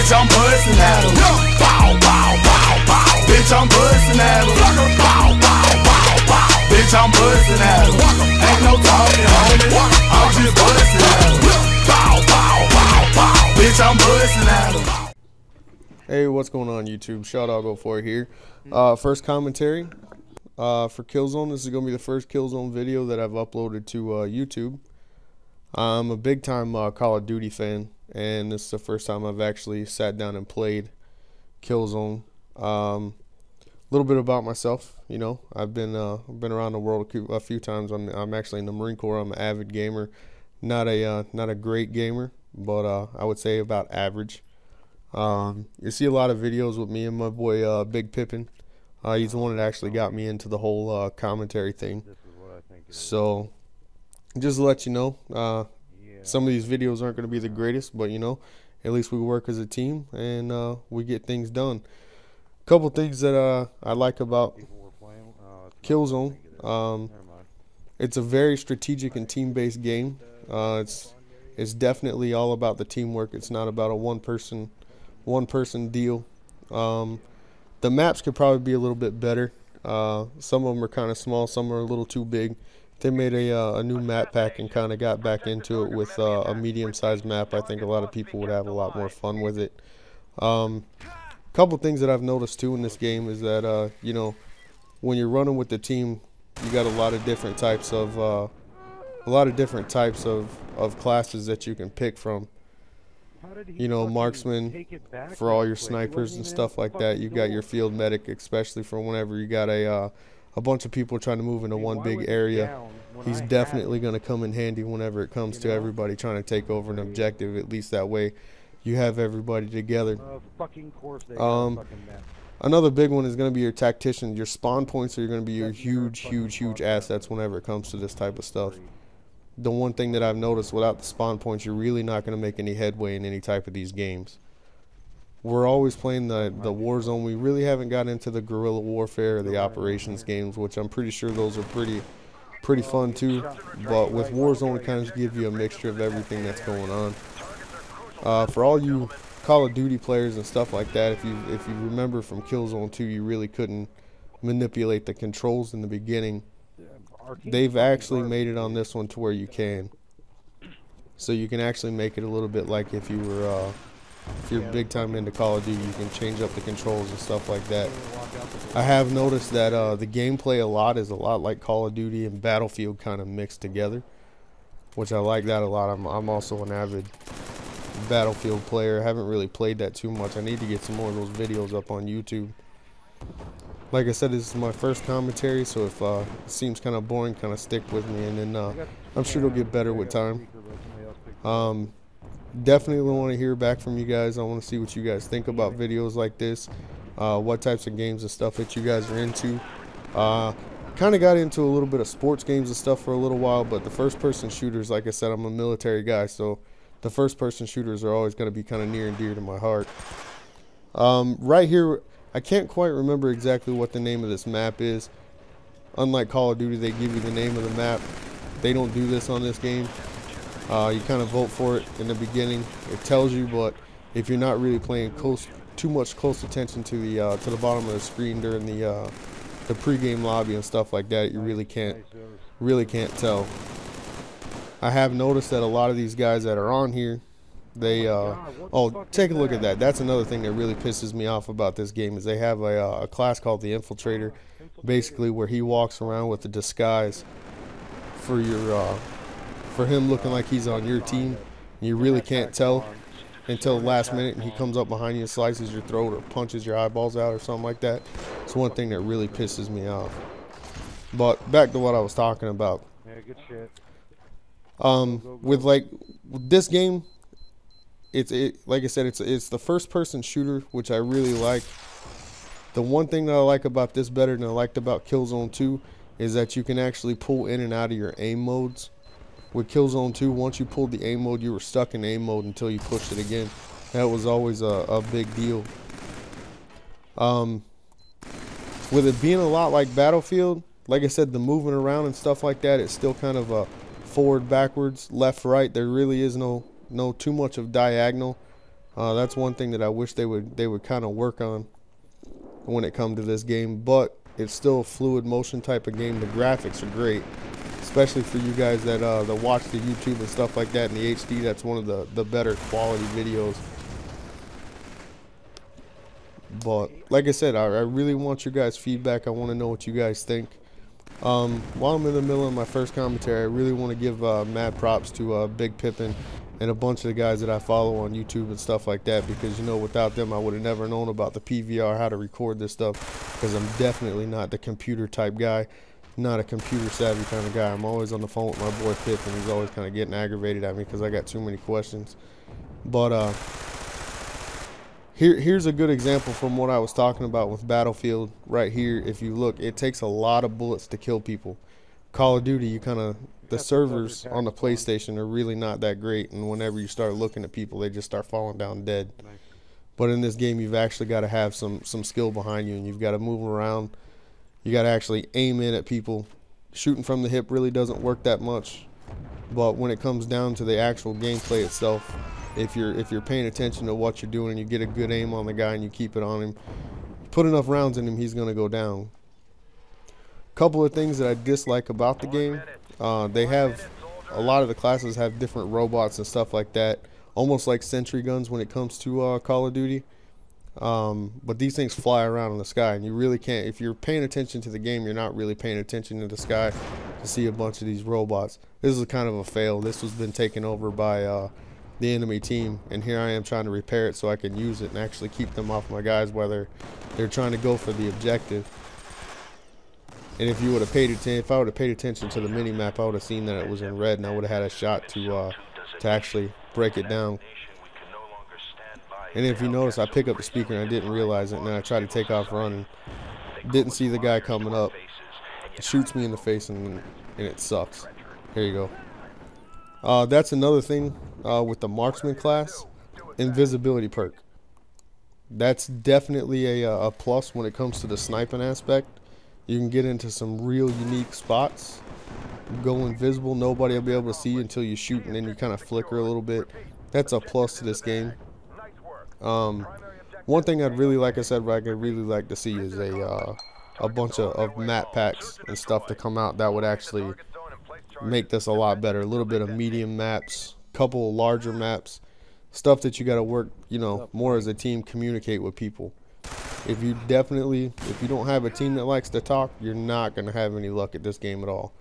Bitch, I'm bustin' at him. Bow, bow, bow, bow. Bitch, I'm bustin' at him. Bow, bow, bow, bow. Bitch, I'm bustin' at him. Ain't no talking, homie. I'm just bustin' at him. Bow, bow, bow, bow. Bitch, I'm bustin' at him. Hey, what's going on, YouTube? Shot04 here. First commentary for Killzone. This is going to be the first Killzone video that I've uploaded to YouTube. I'm a big-time Call of Duty fan, and this is the first time I've actually sat down and played Killzone. A little bit about myself, you know. I've been around the world a few times. I'm actually in the Marine Corps. I'm an avid gamer, not a great gamer, but I would say about average. You see a lot of videos with me and my boy Big Pippin. He's the one that actually got me into the whole commentary thing. So just to let you know, some of these videos aren't going to be the greatest, but you know, at least we work as a team and we get things done. A couple things that I like about Killzone. It's a very strategic and team-based game. It's definitely all about the teamwork. It's not about a one person deal. The maps could probably be a little bit better. Some of them are kind of small, some are a little too big. They made a new map pack and kind of got back into it with a medium-sized map. I think a lot of people would have a lot more fun with it. Couple things that I've noticed too in this game is that you know, when you're running with the team, you got a lot of different types of classes that you can pick from. You know, marksman for all your snipers and stuff like that. You got your field medic, especially for whenever you got a bunch of people trying to move into one big area. He's definitely going to come in handy whenever it comes to everybody trying to take over an objective. At least that way you have everybody together. Another big one is going to be your tactician. Your spawn points are going to be your huge assets whenever it comes to this type of stuff. The one thing that I've noticed, without the spawn points, you're really not going to make any headway in any type of these games. We're always playing the war zone. We really haven't got into the guerrilla warfare or the operations games, which I'm pretty sure those are pretty fun too. But with Warzone, it kind of gives you a mixture of everything that's going on. For all you Call of Duty players and stuff like that, if you remember from Killzone 2, you really couldn't manipulate the controls in the beginning. They've actually made it on this one to where you can. So you can actually make it a little bit like if you were if you're big time into Call of Duty, you can change up the controls and stuff like that. I have noticed that the gameplay is a lot like Call of Duty and Battlefield kind of mixed together, which I like that a lot. I'm also an avid Battlefield player. I haven't really played that too much. I need to get some more of those videos up on YouTube. Like I said, this is my first commentary, so if it seems kind of boring, kind of stick with me, and then I'm sure it'll get better with time. Definitely want to hear back from you guys. I want to see what you guys think about videos like this, what types of games and stuff that you guys are into. Kind of got into a little bit of sports games and stuff for a little while, but the first-person shooters, like I said, I'm a military guy, so the first-person shooters are always going to be kind of near and dear to my heart. Right here, I can't quite remember exactly what the name of this map is. Unlike Call of Duty, they give you the name of the map. They don't do this on this game. You kind of vote for it in the beginning. It tells you, but if you're not really playing too much close attention to the bottom of the screen during the pregame lobby and stuff like that, you really can't tell. I have noticed that a lot of these guys that are on here, they oh, take a look at that. That's another thing that really pisses me off about this game, is they have a class called the Infiltrator, basically where he walks around with a disguise for your for him looking like he's on your team. You really can't tell until the last minute, and he comes up behind you and slices your throat or punches your eyeballs out or something like that. It's one thing that really pisses me off. But back to what I was talking about. Yeah, good shit. With this game, like I said, it's the first-person shooter, which I really like. The one thing that I like about this better than I liked about Killzone 2 is that you can actually pull in and out of your aim modes. With Killzone 2, once you pulled the aim mode, you were stuck in aim mode until you pushed it again. That was always a big deal. With it being a lot like Battlefield, like I said, the moving around and stuff like that, it's still kind of a forward, backwards, left, right. There really is no too much of diagonal. That's one thing that I wish they would kind of work on when it comes to this game, but it's still a fluid motion type of game. The graphics are great, especially for you guys that watch the YouTube and stuff like that in the HD. That's one of the better quality videos. But like I said, I really want your guys' feedback. I want to know what you guys think. While I'm in the middle of my first commentary, I really want to give mad props to Big Pippin and a bunch of the guys that I follow on YouTube and stuff like that, because, you know, without them I would have never known about the PVR, how to record this stuff, because I'm definitely not the computer type guy, not a computer savvy kind of guy. I'm always on the phone with my boy Pip, and he's always kind of getting aggravated at me because I got too many questions. But here's a good example from what I was talking about with Battlefield right here. If you look, it takes a lot of bullets to kill people. Call of Duty, the servers on the PlayStation are really not that great, and whenever you start looking at people, they just start falling down dead. But in this game, you've actually got to have some skill behind you, and you've got to move around. You got to actually aim in at people. Shooting from the hip really doesn't work that much, but when it comes down to the actual gameplay itself, if you're paying attention to what you're doing and you get a good aim on the guy and you keep it on him, put enough rounds in him, he's going to go down. Couple of things that I dislike about the game, they have a lot of the classes have different robots and stuff like that, almost like sentry guns when it comes to Call of Duty. But these things fly around in the sky, and you really can't, if you're paying attention to the game, you're not really paying attention to the sky to see a bunch of these robots. This is kind of a fail. This has been taken over by the enemy team, and here I am trying to repair it so I can use it and actually keep them off my guys while they're trying to go for the objective. And if you would have paid attention, if I would have paid attention to the mini map, I would have seen that it was in red, and I would have had a shot to actually break it down. And if you notice, I pick up the speaker and I didn't realize it, and then I tried to take off running. Didn't see the guy coming up. It shoots me in the face, and it sucks. Here you go. That's another thing with the marksman class, invisibility perk. That's definitely a plus when it comes to the sniping aspect. You can get into some real unique spots, go invisible, nobody will be able to see you until you shoot, and then you kind of flicker a little bit. That's a plus to this game. One thing I'd really like, I said, what I'd really like to see is a bunch of map packs and stuff to come out that would actually make this a lot better. A little bit of medium maps, couple of larger maps, stuff that you got to work, you know, more as a team, communicate with people. If you don't have a team that likes to talk, you're not going to have any luck at this game at all.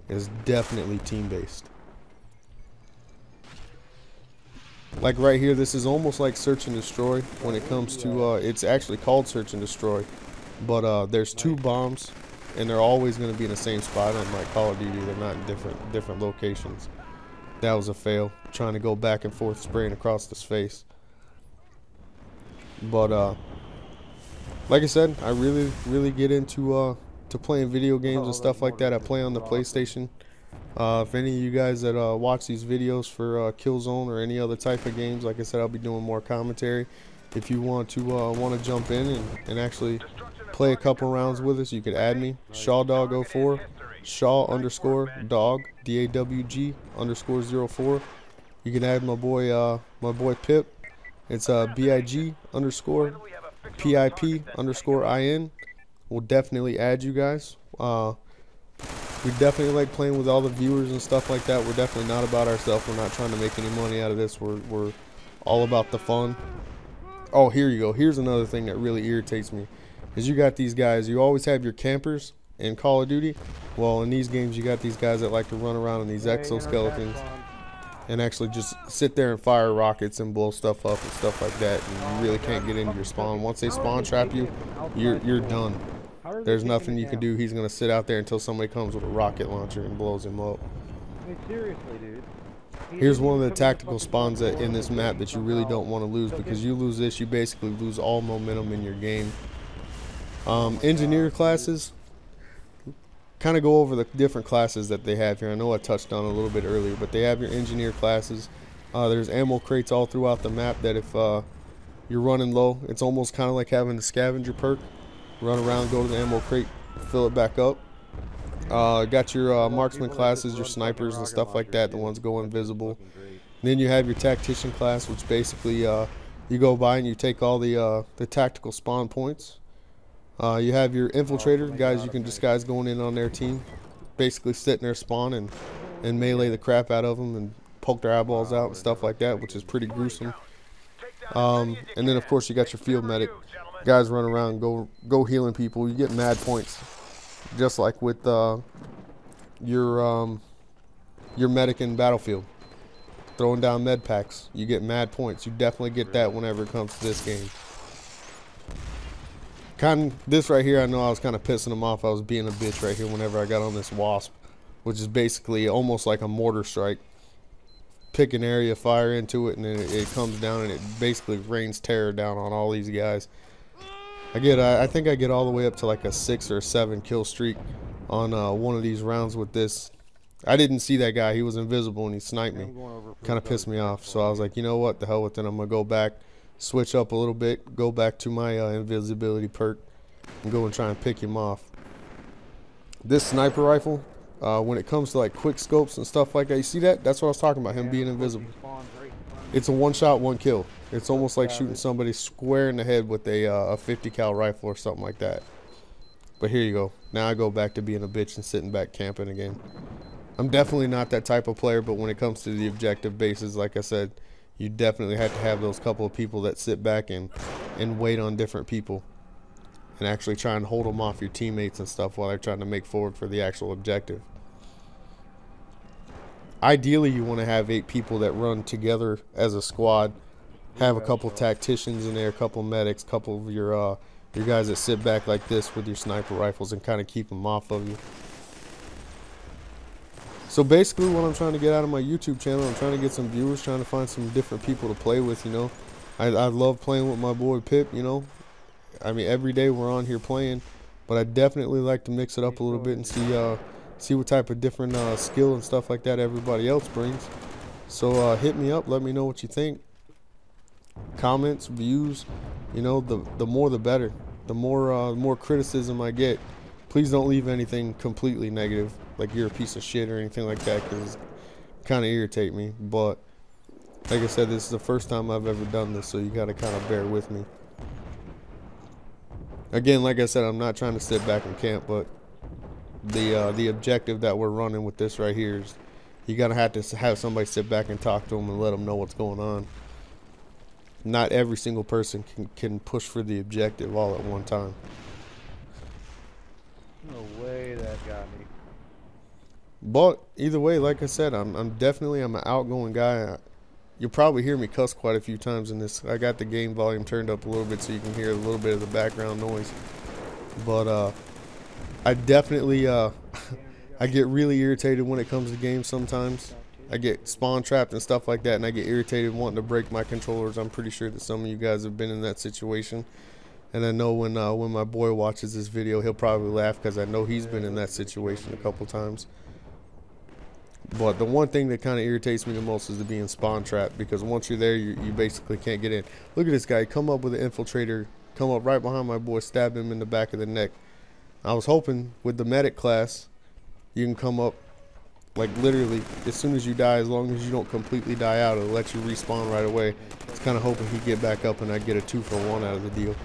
It's definitely team-based. Like right here, this is almost like search and destroy when it comes to, it's actually called search and destroy, but there's 2 bombs, and they're always going to be in the same spot. Unlike Call of Duty, they're not in different locations. That was a fail, trying to go back and forth spraying across his face. But like I said, I really get into to playing video games and stuff like that. I play on the PlayStation. If any of you guys that watch these videos for Killzone or any other type of games, like I said, I'll be doing more commentary. If you want to jump in and actually play a couple rounds with us, you could add me, ShawDog04, Shaw_dog, DAWG _04. You can add my boy Pip. It's BIG_PIP_IN. We'll definitely add you guys. We definitely like playing with all the viewers and stuff like that. We're definitely not about ourselves. We're not trying to make any money out of this. We're all about the fun. Oh, here you go. Here's another thing that really irritates me. Is you got these guys, you always have your campers in Call of Duty. Well, in these games, you got these guys that like to run around in these exoskeletons and actually just sit there and fire rockets and blow stuff up and stuff like that, and you really can't get into your spawn. Once they spawn trap you, you're done. There's nothing you can do. He's gonna sit out there until somebody comes with a rocket launcher and blows him up. Seriously, dude. Here's one of the tactical spawns that in this map that you really don't want to lose, because you lose this, you basically lose all momentum in your game. Engineer classes, kind of go over the different classes that they have here. I know I touched on a little bit earlier, but they have your engineer classes. There's ammo crates all throughout the map that if you're running low, it's almost kind of like having the scavenger perk. Run around, go to the ammo crate, fill it back up. Got your marksman classes, your snipers and stuff like that, the ones go invisible. Then you have your tactician class, which basically You go by and you take all the tactical spawn points. You have your infiltrator, guys you can disguise going in on their team. Basically sit in their spawn and melee the crap out of them and poke their eyeballs out and stuff like that, which is pretty gruesome. And then of course you got your field medic. Guys run around, go healing people. You get mad points, just like with your medic in Battlefield. Throwing down med packs, you get mad points. You definitely get that whenever it comes to this game. This right here, I know I was kind of pissing them off. I was being a bitch right here whenever I got on this wasp, which is basically almost like a mortar strike. Pick an area, fire into it, and then it comes down and it basically rains terror down on all these guys. I think I get all the way up to like a 6 or 7 kill streak on one of these rounds with this. I didn't see that guy. He was invisible and he sniped me. Kind of pissed me off. So I was like, you know what? The hell with it. I'm going to go back, switch up a little bit, go back to my invisibility perk, and go and try and pick him off. This sniper rifle, when it comes to like quick scopes and stuff like that, you see that? That's what I was talking about, him being invisible. It's a one shot, one kill. It's almost like shooting somebody square in the head with a 50 cal rifle or something like that. But here you go. Now I go back to being a bitch and sitting back camping again. I'm definitely not that type of player, but when it comes to the objective bases, like I said, you definitely have to have those couple of people that sit back and wait on different people and actually try and hold them off your teammates and stuff while they're trying to make forward for the actual objective. Ideally, you want to have 8 people that run together as a squad. Have a couple tacticians in there, a couple medics, a couple of your guys that sit back like this with your sniper rifles and kind of keep them off of you. So basically what I'm trying to get out of my YouTube channel, I'm trying to get some viewers, trying to find some different people to play with, you know. I love playing with my boy Pip, you know. I mean, every day we're on here playing, but I definitely like to mix it up a little bit and see what type of different skill and stuff like that everybody else brings. So hit me up, let me know what you think. Comments, views, you know, the more the better. The more criticism I get, please don't leave anything completely negative, like you're a piece of shit or anything like that, because it's kind of irritate me. But like I said, this is the first time I've ever done this, so you got to kind of bear with me. Again, like I said, I'm not trying to sit back and camp, but the objective that we're running with this right here is you gotta have to have somebody sit back and talk to them and let them know what's going on. Not every single person can push for the objective all at one time. No way that got me. But either way, like I said, I'm definitely an outgoing guy. You'll probably hear me cuss quite a few times in this. I got the game volume turned up a little bit so you can hear a little bit of the background noise. But I definitely I get really irritated when it comes to games sometimes. I get spawn trapped and stuff like that, and I get irritated wanting to break my controllers. I'm pretty sure that some of you guys have been in that situation. And I know when my boy watches this video, he'll probably laugh because I know he's been in that situation a couple times. But the one thing that kind of irritates me the most is the being spawn trapped, because once you're there, you basically can't get in. Look at this guy come up with an infiltrator, come up right behind my boy, stab him in the back of the neck. I was hoping with the medic class, you can come up, like literally, as soon as you die, as long as you don't completely die out, it'll let you respawn right away. I was kind of hoping he'd get back up and I'd get a 2-for-1 out of the deal.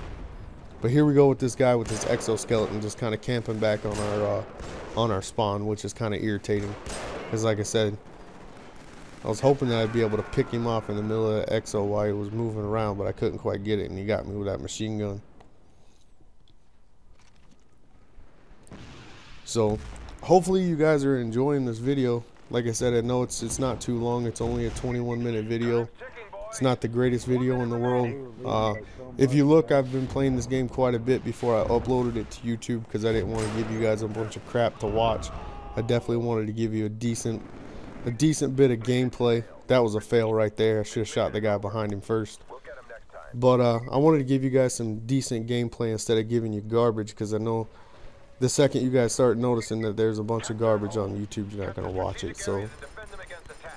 But here we go with this guy with this exoskeleton just kind of camping back on our spawn, which is kind of irritating. Because like I said, I was hoping that I'd be able to pick him off in the middle of the exo while he was moving around, but I couldn't quite get it, and he got me with that machine gun. So hopefully you guys are enjoying this video. Like I said, I know it's not too long. It's only a 21-minute video. It's not the greatest video in the world. If you look, I've been playing this game quite a bit before I uploaded it to YouTube because I didn't want to give you guys a bunch of crap to watch. I definitely wanted to give you a decent bit of gameplay. That was a fail right there. I should have shot the guy behind him first. But I wanted to give you guys some decent gameplay instead of giving you garbage, because I know the second you guys start noticing that there's a bunch of garbage on YouTube, you're not going to watch it. So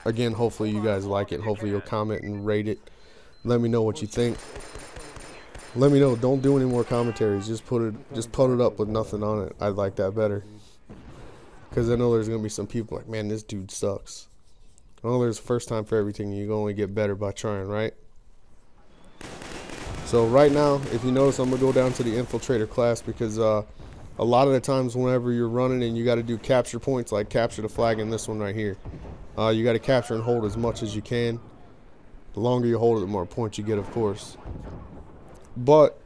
again, hopefully you guys like it. Hopefully you'll comment and rate it. Let me know what you think. Let me know. Don't do any more commentaries. Just put it up with nothing on it. I'd like that better. Because I know there's going to be some people like, man, this dude sucks. I know there's a first time for everything. You can only get better by trying, right? So right now, if you notice, I'm gonna go down to the infiltrator class because a lot of the times whenever you're running and you got to do capture points, like capture the flag in this one right here, you got to capture and hold as much as you can. The longer you hold it, the more points you get, of course. But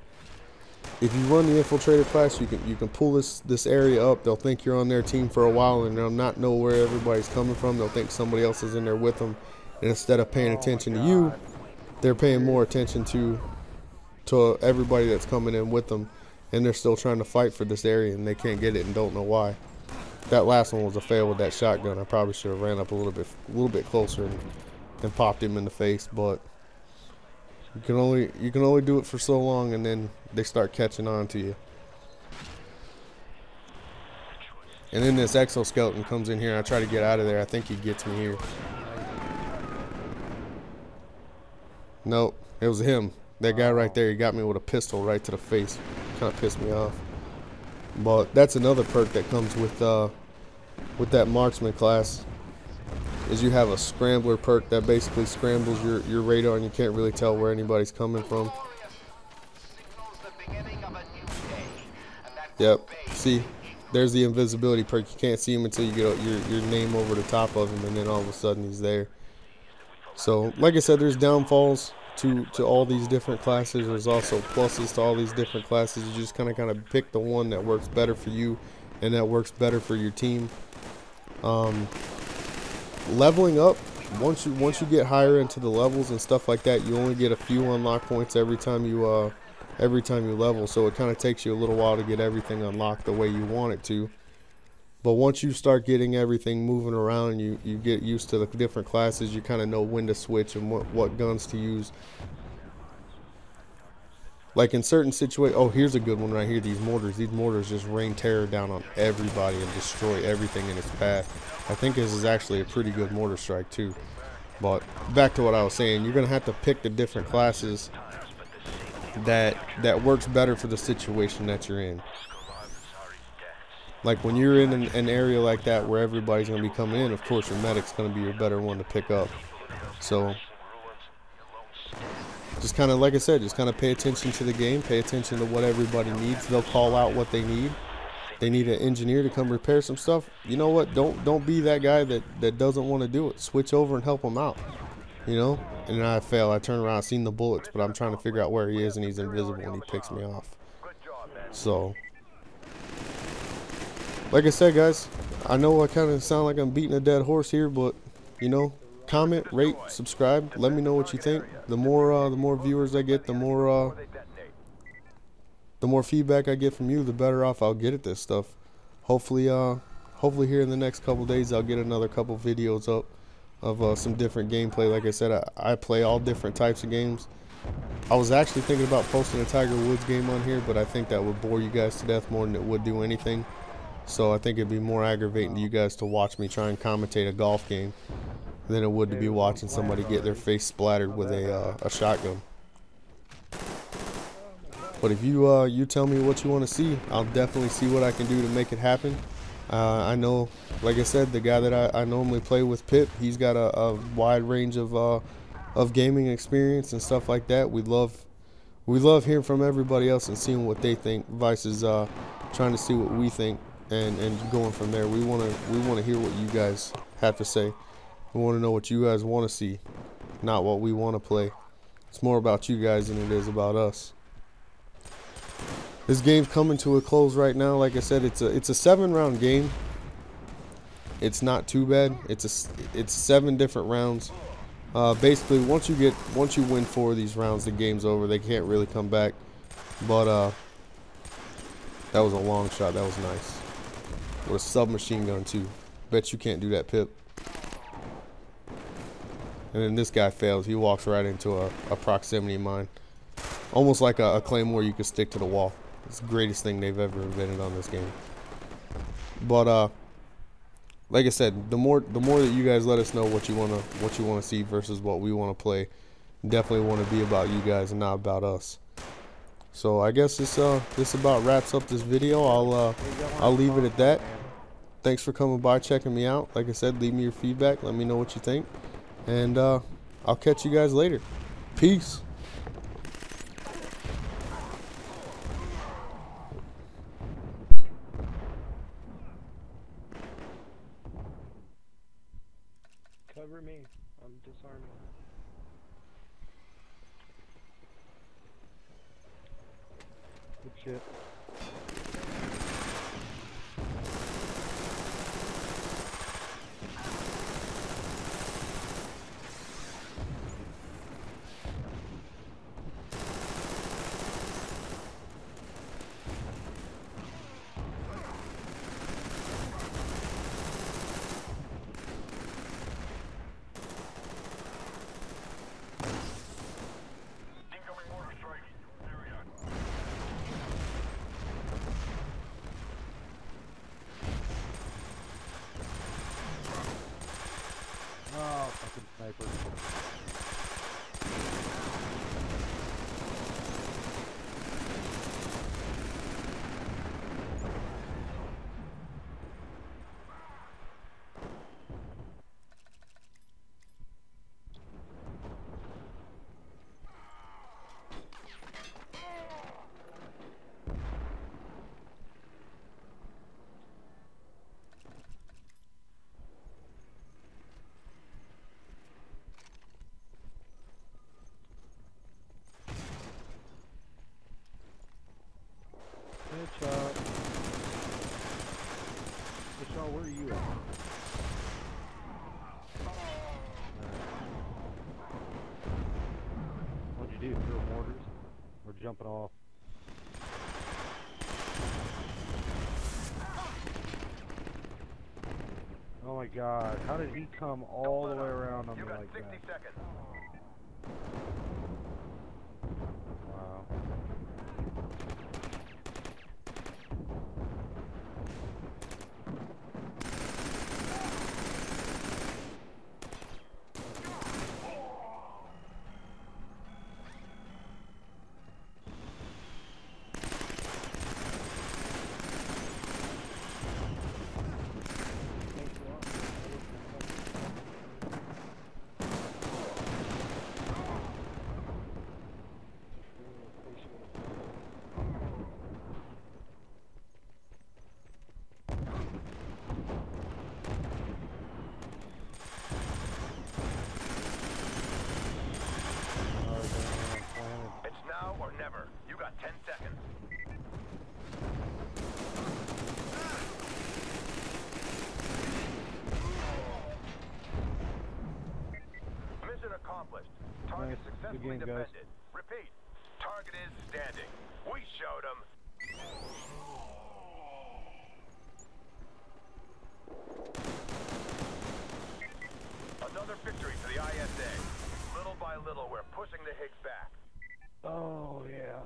if you run the infiltrator class, you can pull this area up. They'll think you're on their team for a while, and they'll not know where everybody's coming from. They'll think somebody else is in there with them, and instead of paying attention to you, they're paying more attention to everybody that's coming in with them, and they're still trying to fight for this area, and they can't get it and don't know why. That last one was a fail with that shotgun. I probably should have ran up a little bit closer and popped him in the face, but you can only do it for so long, and then they start catching on to you. And then this exoskeleton comes in here. I try to get out of there. I think he gets me here. Nope, it was him. That guy right there, he got me with a pistol right to the face. Kind of pissed me off. But that's another perk that comes with that marksman class, is you have a scrambler perk that basically scrambles your radar, and you can't really tell where anybody's coming from. Yep, see, there's the invisibility perk. You can't see him until you get your name over the top of him, and then all of a sudden he's there. So, like I said, there's downfalls to all these different classes. There's also pluses to all these different classes. You just kind of pick the one that works better for you and that works better for your team. Leveling up, once you get higher into the levels and stuff like that, you only get a few unlock points every time you level. So it kind of takes you a little while to get everything unlocked the way you want it to. But once you start getting everything moving around, you get used to the different classes. You kind of know when to switch and what guns to use. Like in certain situations, oh, here's a good one right here. These mortars just rain terror down on everybody and destroy everything in its path. I think this is actually a pretty good mortar strike too. But back to what I was saying, you're gonna have to pick the different classes that works better for the situation that you're in. Like when you're in an area like that where everybody's going to be coming in, of course your medic's going to be your better one to pick up. So just kind of, like I said, just kind of pay attention to the game, pay attention to what everybody needs. They'll call out what they need. They need an engineer to come repair some stuff. You know what? Don't be that guy that doesn't want to do it. Switch over and help them out. You know? And then I fail. I turn around, I've seen the bullets, but I'm trying to figure out where he is, and he's invisible, and he picks me off. So, like I said, guys, I know I kind of sound like I'm beating a dead horse here, but, you know, comment, rate, subscribe. Let me know what you think. The more viewers I get, the more feedback I get from you, the better off I'll get at this stuff. Hopefully here in the next couple days, I'll get another couple videos up of some different gameplay. Like I said, I play all different types of games. I was actually thinking about posting a Tiger Woods game on here, but I think that would bore you guys to death more than it would do anything. So I think it'd be more aggravating to you guys to watch me try and commentate a golf game than it would to be watching somebody get their face splattered with a shotgun. But if you tell me what you want to see, I'll definitely see what I can do to make it happen. I know, like I said, the guy that I normally play with, Pip, he's got a wide range of gaming experience and stuff like that. We love hearing from everybody else and seeing what they think, versus trying to see what we think and going from there. We want to hear what you guys have to say. We want to know what you guys want to see, not what we want to play. It's more about you guys than it is about us. This game's coming to a close right now. Like I said, it's a 7-round game. It's not too bad. It's 7 different rounds. Basically, once you win 4 of these rounds, the game's over. They can't really come back. But that was a long shot. That was nice. With a submachine gun too. Bet you can't do that, Pip. And then this guy fails. He walks right into a proximity mine. Almost like a claymore you could stick to the wall. It's the greatest thing they've ever invented on this game. But like I said, the more that you guys let us know what you wanna see versus what we want to play, definitely want to be about you guys and not about us. So I guess this about wraps up this video. I'll leave it at that. Thanks for coming by, checking me out. Like I said, leave me your feedback. Let me know what you think, and I'll catch you guys later. Peace. Shit. Incoming mortar strike. Area. Oh, fucking sniper. Headshot. Headshot, where are you at? What'd you do? Throw mortars? We're jumping off. Oh my god, how did he come all the way around on me like that? 60 seconds. Wow. It's now or never. You got 10 seconds. Mission accomplished. Target Nice. successfully Good game, guys. defended. Repeat. Target is standing. We showed them. Another victory for the ISA. Little by little, we're pushing the Higgs back. Oh, yeah.